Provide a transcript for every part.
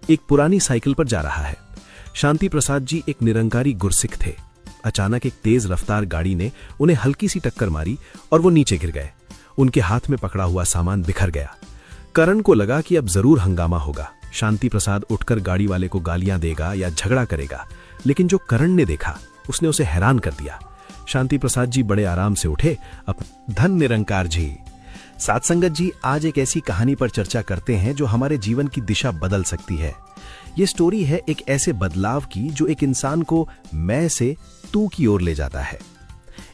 एक पुरानी साइकिल पर जा रहा है। शांति प्रसाद जी एक निरंकारी गुरसिख थे। अचानक एक तेज रफ्तार गाड़ी ने उन्हें हल्की सी टक्कर मारी और वो नीचे गिर गए। उनके हाथ में पकड़ा हुआ सामान बिखर गया। करण को लगा कि अब जरूर हंगामा होगा। शांति प्रसाद उठकर गाड़ी वाले को गालियां देगा या झगड़ा करेगा, लेकिन जो करण ने देखा उसने उसे हैरान कर दिया। शांति प्रसाद जी बड़े आराम से उठे। धन निरंकार जी। साथ संगत जी, आज एक ऐसी कहानी पर चर्चा करते हैं जो हमारे जीवन की दिशा बदल सकती है। ये स्टोरी है एक ऐसे बदलाव की जो एक इंसान को मैं से तू की ओर ले जाता है।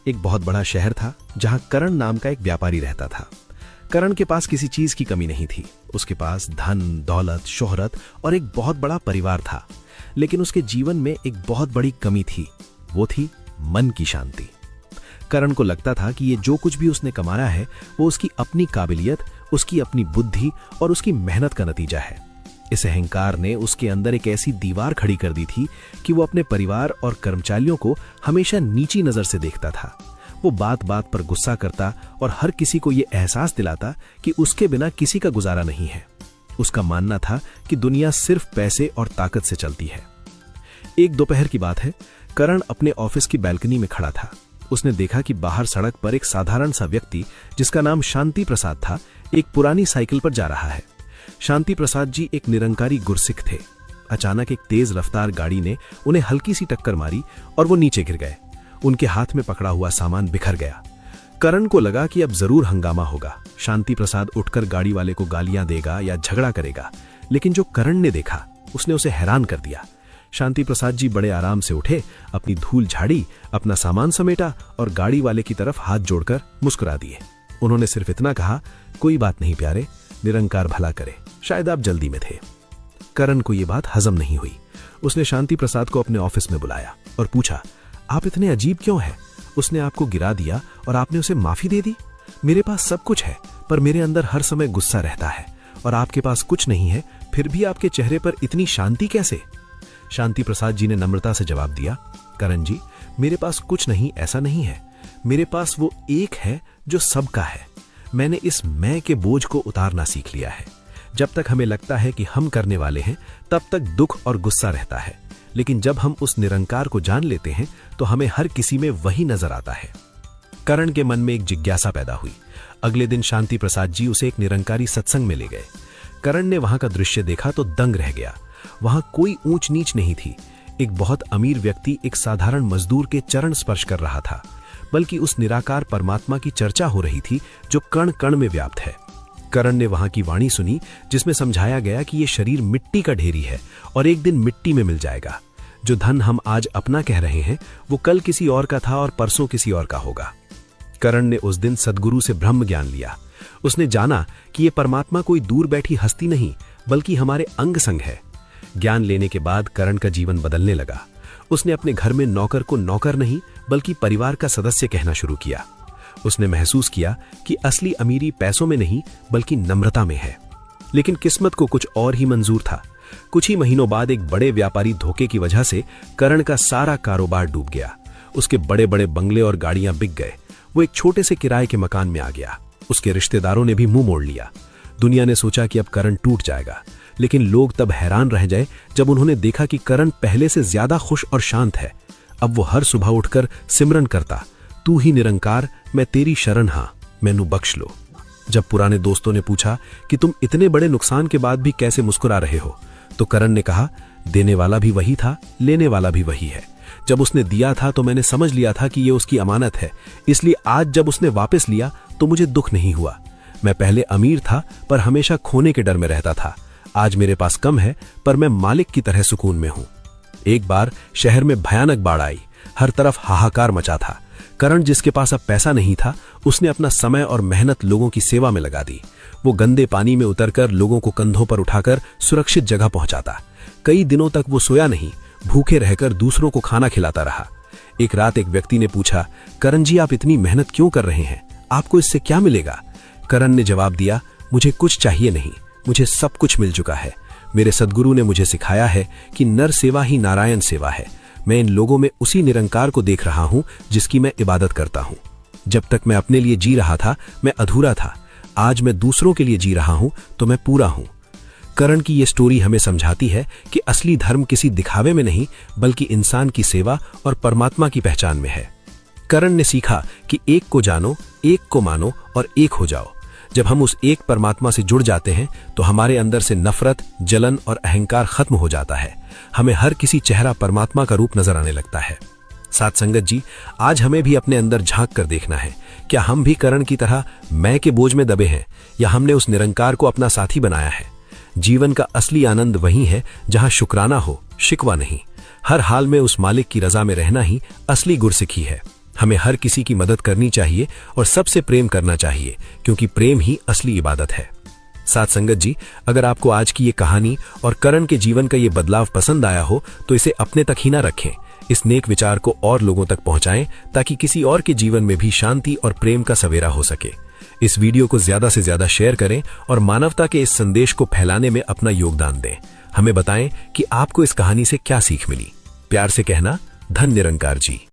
एक बहुत बड़ा शहर था जहां करण नाम का एक व्यापारी रहता था। करण के पास किसी चीज की कमी नहीं थी। उसके पास धन, दौलत, शोहरत और एक बहुत बड़ा परिवार था। लेकिन उसके जीवन में एक बहुत बड़ी कमी थी। वो थी मन की शांति। करण को लगता था कि ये जो कुछ भी उसने कमाया है वो उसकी अपनी काबिलियत, उसकी अपनी बुद्धि और उसकी मेहनत का नतीजा है। इस अहंकार ने उसके अंदर एक ऐसी दीवार खड़ी कर दी थी कि वो अपने परिवार और कर्मचारियों को हमेशा नीची नजर से देखता था। वो बात बात पर गुस्सा करता और हर किसी को ये एहसास दिलाता कि उसके बिना किसी का गुजारा नहीं है। उसका मानना था कि दुनिया सिर्फ पैसे और ताकत से चलती है। एक दोपहर की बात है। करण अपने ऑफिस की बैल्कनी में खड़ा था। उसने देखा कि बाहर सड़क पर एक साधारण सा व्यक्ति जिसका नाम शांति प्रसाद था, एक पुरानी साइकिल पर जा रहा है। शांति प्रसाद जी एक निरंकारी गुरसिख थे। अचानक एक तेज रफ्तार गाड़ी ने उन्हें हल्की सी टक्कर मारी और वो नीचे गिर गए। उनके हाथ में पकड़ा हुआ सामान बिखर गया। करण को लगा कि अब जरूर हंगामा होगा। शांति प्रसाद उठकर गाड़ी वाले को गालियां देगा या झगड़ा करेगा, लेकिन जो करण ने देखा उसने उसे हैरान कर दिया। शांति प्रसाद जी बड़े आराम से उठे, अपनी धूल झाड़ी, अपना सामान समेटा और गाड़ी वाले की तरफ हाथ जोड़कर मुस्कुरा दिए। उन्होंने सिर्फ इतना कहा, कोई बात नहीं प्यारे, निरंकार भला करे, शायद आप जल्दी में थे। करण को यह बात हजम नहीं हुई। उसने शांति प्रसाद को अपने ऑफिस में बुलाया और पूछा, आप इतने अजीब क्यों हैं? उसने आपको गिरा दिया और आपने उसे माफी दे दी? मेरे पास सब कुछ है, पर मेरे अंदर हर समय गुस्सा रहता है, और आपके पास कुछ नहीं है, फिर भी आपके चेहरे पर इतनी शांति कैसे? शांति प्रसाद जी ने नम्रता से जवाब दिया, करण जी, मेरे पास कुछ नहीं ऐसा नहीं है। मेरे पास वो एक है जो सबका है। मैंने इस मैं के बोझ को उतारना सीख लिया है। जब तक हमें लगता है कि हम करने वाले हैं, तब तक दुख और गुस्सा रहता है, लेकिन जब हम उस निरंकार को जान लेते हैं तो हमें हर किसी में वही नजर आता है। करण के मन में एक जिज्ञासा पैदा हुई। अगले दिन शांति प्रसाद जी उसे एक निरंकारी सत्संग में ले गए। करण ने वहां का दृश्य देखा तो दंग रह गया। वहां कोई ऊंच नीच नहीं थी। एक बहुत अमीर व्यक्ति एक साधारण मजदूर के चरण स्पर्श कर रहा था, बल्कि उस निराकार परमात्मा की चर्चा हो रही थी जो कण कण में व्याप्त है। करण ने वहां की वाणी सुनी जिसमें समझाया गया कि यह शरीर मिट्टी का ढेरी है और एक दिन मिट्टी में मिल जाएगा। जो धन हम आज अपना कह रहे हैं वो कल किसी और का था और परसों किसी और का होगा। करण ने उस दिन सद्गुरु से ब्रह्म ज्ञान लिया। उसने जाना कि यह परमात्मा कोई दूर बैठी हस्ती नहीं, बल्कि हमारे अंग संग है। ज्ञान लेने के बाद करण का जीवन बदलने लगा। उसने अपने घर में नौकर को नौकर नहीं, बल्कि परिवार का सदस्य कहना शुरू किया। उसने महसूस किया कि असली अमीरी पैसों में नहीं, बल्कि नम्रता में है। लेकिन किस्मत को कुछ और ही मंजूर था। कुछ ही महीनों बाद एक बड़े व्यापारी धोखे की वजह से करण का सारा कारोबार डूब गया। उसके बड़े बड़े बंगले और गाड़ियां बिक गए। वो एक छोटे से किराए के मकान में आ गया। उसके रिश्तेदारों ने भी मुंह मोड़ लिया। दुनिया ने सोचा कि अब करण टूट जाएगा, लेकिन लोग तब हैरान रह गए जब उन्होंने देखा कि करण पहले से ज्यादा खुश और शांत है। अब वो हर सुबह उठकर सिमरन करता, तू ही निरंकार, मैं तेरी शरण हां, मैनू बख्श लो। जब पुराने दोस्तों ने पूछा कि तुम इतने बड़े नुकसान के बाद भी कैसे मुस्कुरा रहे हो, तो करण ने कहा, देने वाला भी वही था, लेने वाला भी वही है। जब उसने दिया था तो मैंने समझ लिया था कि ये उसकी अमानत है, इसलिए आज जब उसने वापस लिया तो मुझे दुख नहीं हुआ। मैं पहले अमीर था पर हमेशा खोने के डर में रहता था। आज मेरे पास कम है पर मैं मालिक की तरह सुकून में हूं। एक बार शहर में भयानक बाढ़ आई। हर तरफ हाहाकार मचा था। करण, जिसके पास अब पैसा नहीं था, उसने अपना समय और मेहनत लोगों की सेवा में लगा दी। वो गंदे पानी में उतरकर लोगों को कंधों पर उठाकर सुरक्षित जगह पहुंचाता। कई दिनों तक वो सोया नहीं, भूखे रहकर दूसरों को खाना खिलाता रहा। एक रात एक व्यक्ति ने पूछा, करण जी, आप इतनी मेहनत क्यों कर रहे हैं? आपको इससे क्या मिलेगा? करण ने जवाब दिया, मुझे कुछ चाहिए नहीं, मुझे सब कुछ मिल चुका है। मेरे सद्गुरु ने मुझे सिखाया है कि नर सेवा ही नारायण सेवा है। मैं इन लोगों में उसी निरंकार को देख रहा हूं जिसकी मैं इबादत करता हूं। जब तक मैं अपने लिए जी रहा था मैं अधूरा था, आज मैं दूसरों के लिए जी रहा हूं तो मैं पूरा हूं। करण की ये स्टोरी हमें समझाती है कि असली धर्म किसी दिखावे में नहीं बल्कि इंसान की सेवा और परमात्मा की पहचान में है। करण ने सीखा कि एक को जानो, एक को मानो और एक हो जाओ। जब हम उस एक परमात्मा से जुड़ जाते हैं तो हमारे अंदर से नफरत, जलन और अहंकार खत्म हो जाता है। हमें हर किसी चेहरा परमात्मा का रूप नजर आने लगता है। साथ संगत जी, आज हमें भी अपने अंदर झांक कर देखना है, क्या हम भी करण की तरह मैं के बोझ में दबे हैं या हमने उस निरंकार को अपना साथी बनाया है। जीवन का असली आनंद वही है जहां शुक्राना हो, शिकवा नहीं। हर हाल में उस मालिक की रजा में रहना ही असली गुरसिखी है। हमें हर किसी की मदद करनी चाहिए और सबसे प्रेम करना चाहिए, क्योंकि प्रेम ही असली इबादत है। साथ संगत जी, अगर आपको आज की ये कहानी और करण के जीवन का ये बदलाव पसंद आया हो तो इसे अपने तक ही ना रखें। इस नेक विचार को और लोगों तक पहुंचाएं ताकि किसी और के जीवन में भी शांति और प्रेम का सवेरा हो सके। इस वीडियो को ज्यादा से ज्यादा शेयर करें और मानवता के इस संदेश को फैलाने में अपना योगदान दें। हमें बताएं कि आपको इस कहानी से क्या सीख मिली। प्यार से कहना, धन निरंकार जी।